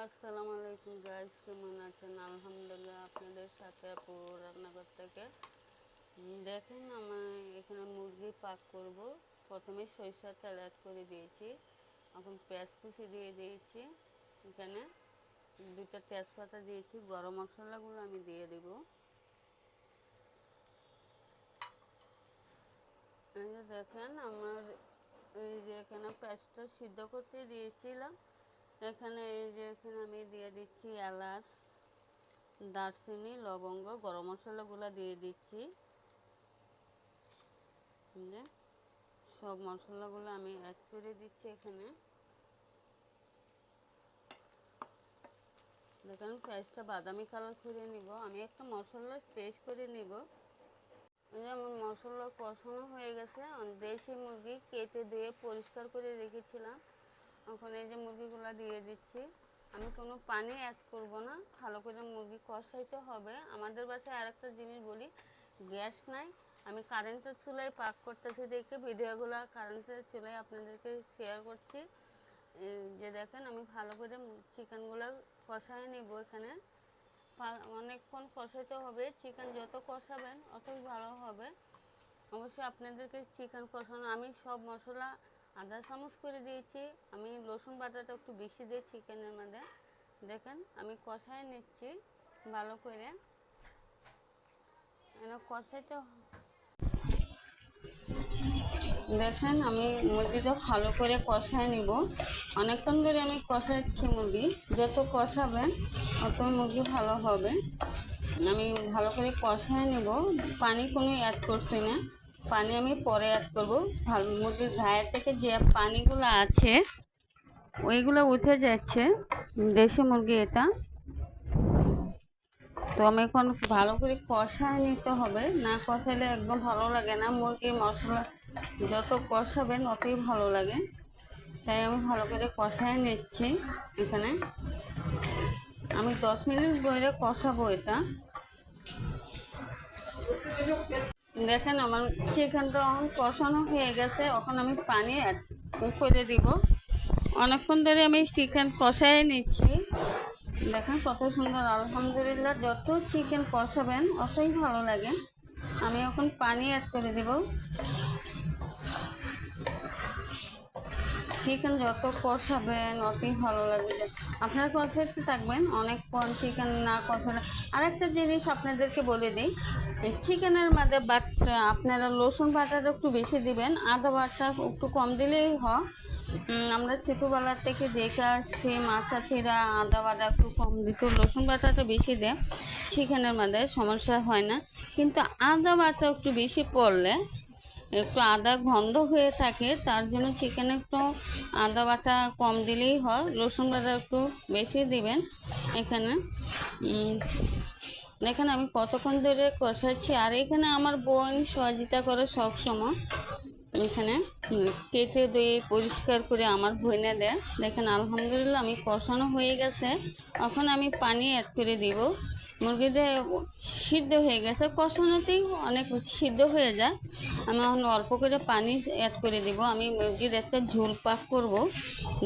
আসসালামু আলাইকুম গাইস, কেমন আছেন? আলহামদুলিল্লাহ, আপনাদের সাথে আপু রান্নাঘর থেকে। দেখেন, আমার এখানে মুরগি পাক করব। প্রথমে সরিষার তেল অ্যাড করে দিয়েছি, এখন পেঁয়াজ কুচি দিয়ে দিয়েছি। এখানে দুটো তেজপাতা দিয়েছি, গরম মশলাগুলো আমি দিয়ে দেব। এই যে দেখেন, আমার এই যে এখানে পেঁয়াজটা সিদ্ধ করতে দিয়েছিলাম। এখানে এই যে এখানে আমি দিয়ে দিচ্ছি এলাচ, দারচিনি, লবঙ্গ, গরম মশলাগুলো দিয়ে দিচ্ছি। সব মশলাগুলো আমি অ্যাড করে দিচ্ছি এখানে। দেখেন, পেঁয়াজটা বাদামি কালার করে নিব। আমি একটা মশলার পেস্ট করে নিব। যেমন মশলা কষানো হয়ে গেছে, দেশি মুরগি কেটে দিয়ে পরিষ্কার করে রেখেছিলাম। এখন এই যে মুরগিগুলো দিয়ে দিচ্ছি। আমি কোনো পানি অ্যাড করব না, ভালো করে মুরগি কষাইতে হবে। আমাদের বাসায় আরেকটা জিনিস বলি, গ্যাস নাই, আমি কারেন্টের চুলায় পাক করতেছি দেখে ভিডিওগুলো কারেন্টের চুলায় আপনাদেরকে শেয়ার করছি। যে দেখেন, আমি ভালো করে চিকেনগুলো কষায় নিব। এখানে অনেকক্ষণ কষাতে হবে। চিকেন যত কষাবেন অতই ভালো হবে। অবশ্যই আপনাদেরকে চিকেন কষানো, আমি সব মশলা আধা চামচ করে দিয়েছি। আমি রসুন বাটাটা একটু বেশি দিই চিকেনের মধ্যে। দেখেন, আমি কষায় নিচ্ছি ভালো করে। কষাইতে দেখেন, আমি মুরগিটা ভালো করে কষায় নিব। অনেকক্ষণ ধরে আমি কষাচ্ছি মুরগি। যত কষাবেন অত মুরগি ভালো হবে। আমি ভালো করে কষায় নেব। পানি কোনো অ্যাড করছি না, পানি আমি পরে অ্যাড করব। ভালো মুরগির গায়ের থেকে যে পানিগুলো আছে ওইগুলো উঠে যাচ্ছে। দেশি মুরগি এটা। তো আমি এখন ভালো করে কষায় নিতে হবে, না কষাইলে একদম ভালো লাগে না। মুরগি মশলা যত কষাবেন অতই ভালো লাগে। তাই আমি ভালো করে কষায় নিচ্ছি। এখানে আমি 10 মিনিট ধরে কষাবো এটা। দেখেন, আমার চিকেনটা এখন কষানো হয়ে গেছে। এখন আমি পানি অ্যাড করে দিব। অনেকক্ষণ ধরে আমি চিকেন কষায় নিচ্ছি। দেখেন কত সুন্দর, আলহামদুলিল্লাহ। যত চিকেন কষাবেন অতই ভালো লাগে। আমি এখন পানি অ্যাড করে দেব। চিকেন যত কষাবেন অতই ভালো লাগবে। আপনারা কষাতে থাকবেন অনেকক্ষণ, চিকেন না কষালে। আরেকটা জিনিস আপনাদেরকে বলে দিই, চিকেনের মধ্যে আপনারা রসুন বাটাটা একটু বেশি দিবেন, আদা বাটা একটু কম দিলেই হয়। আমরা ছোটোবেলার থেকে দেখে আসছি মাছাছিরা আদা বাটা একটু কম দিত, রসুন বাটাটা বেশি দেয় চিকেনের মধ্যে, সমস্যা হয় না। কিন্তু আদা বাটা একটু বেশি পড়লে একটু আদা গন্ধ হয়ে থাকে, তার জন্য চিকেনে একটু আদা বাটা কম দিলেই হয়, রসুন বাটা একটু বেশি দিবেন এখানে। দেখেন, আমি কতক্ষণ ধরে কষাচ্ছি। আর এখানে আমার বোন সহযোগিতা করে সবসময়। এখানে কেটে দিয়ে পরিষ্কার করে আমার বোনে দেয়। দেখেন, আলহামদুলিল্লাহ আমি কষানো হয়ে গেছে। এখন আমি পানি অ্যাড করে দিব। মুরগিটা সিদ্ধ হয়ে গেছে, কষানোতেই অনেক সিদ্ধ হয়ে যায়। আমি এখন অল্প করে পানি অ্যাড করে দিব। আমি মুরগির একটা ঝোল পাক করব,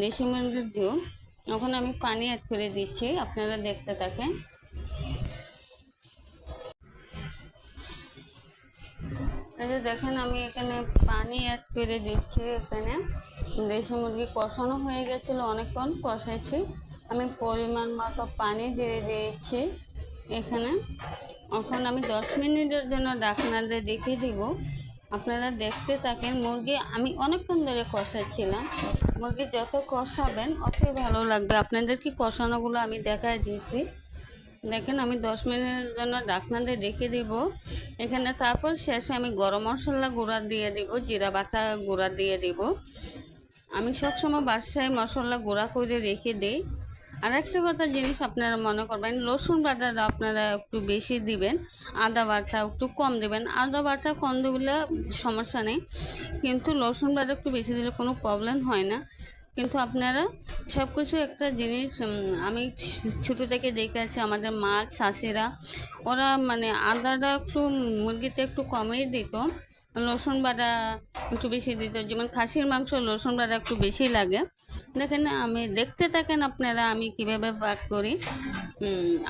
দেশি মুরগির ঝোল। এখন আমি পানি অ্যাড করে দিচ্ছি, আপনারা দেখতে থাকেন। এই যে দেখেন, আমি এখানে পানি অ্যাড করে দিচ্ছি। এখানে দেশি মুরগি কষানো হয়ে গেছিলো, অনেকক্ষণ কষাইছি। আমি পরিমাণ মতো পানি দিয়ে দিয়েছি এখানে। এখন আমি 10 মিনিটের জন্য ঢাকনা দিয়ে রেখে দিব। আপনারা দেখতে থাকেন। মুরগি আমি অনেকক্ষণ ধরে কষাচ্ছিলাম। মুরগি যত কষাবেন অতই ভালো লাগবে। আপনাদেরকে কষানোগুলো আমি দেখাই দিয়েছি। দেখেন, আমি 10 মিনিটের জন্য ঢাকনা দিয়ে রেখে দিব এখানে। তারপর শেষে আমি গরম মশলা গুঁড়া দিয়ে দিব, জিরা বাটা গুঁড়া দিয়ে দিব। আমি সবসময় বাসায় মশলা গুঁড়া করে রেখে দিই। আর একটা কথা জিনিস আপনারা মনে করবেন, রসুন বাটাটা আপনারা একটু বেশি দিবেন, আদা বাটা একটু কম দেবেন। আদা বাটা কম দিলে সমস্যা নেই, কিন্তু রসুন বাটা একটু বেশি দিলে কোনো প্রবলেম হয় না। কিন্তু আপনারা সব কিছু একটা জিনিস, আমি ছোটো থেকে দেখে আছি আমাদের মা শাশুড়িরা, ওরা মানে আদাটা একটু মুরগিতে একটু কমেই দিত। রসুন বাটা একটু বেশি দিতে, যেমন খাসির মাংস রসুন বাটা একটু বেশি লাগে। দেখেন আমি দেখতে থাকেন আপনারা আমি কিভাবে পাক করি।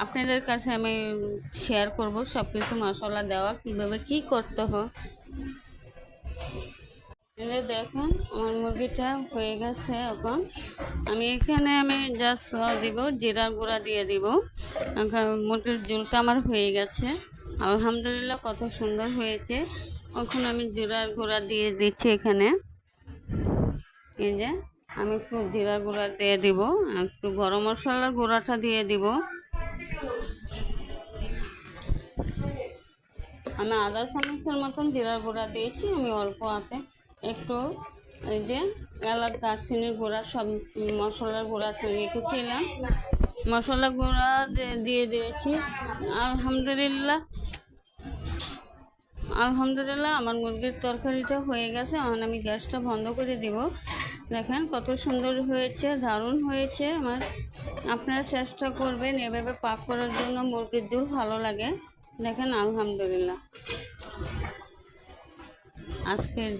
আপনাদের কাছে আমি শেয়ার করব সব কিছু মশলা দেওয়া কিভাবে কি করতে হয়। দেখুন আমার মুরগিটা হয়ে গেছে। এখন আমি জাস্ট দিব জিরার গুঁড়া দিয়ে দিব। মুরগির ঝোলটা আমার হয়ে গেছে, আলহামদুলিল্লাহ কত সুন্দর হয়েছে। এখন আমি জিরার গুঁড়া দিয়ে দিচ্ছি এখানে। এই যে আমি একটু জিরার গুঁড়া দিয়ে দিব, একটু গরম মশলার গুঁড়াটা দিয়ে দিব। আমি আদা চামচের মতন জিরার গুঁড়া দিয়েছি। আমি অল্প হাতে একটু এই যে এলাচ দারচিনির গুঁড়া সব মশলার গুঁড়া রেখেছিলাম, মশলা গুঁড়া দিয়ে দিয়েছি। আলহামদুলিল্লাহ আলহামদুলিল্লাহ আমার মুরগির তরকারিটা হয়ে গেছে। এখন আমি গ্যাসটা বন্ধ করে দিব। দেখেন কত সুন্দর হয়েছে, দারুণ হয়েছে আমার। আপনারা চেষ্টা করবেন এভাবে পাক করার জন্য, মুরগির ঝোল ভালো লাগে। দেখেন আলহামদুলিল্লাহ আজকের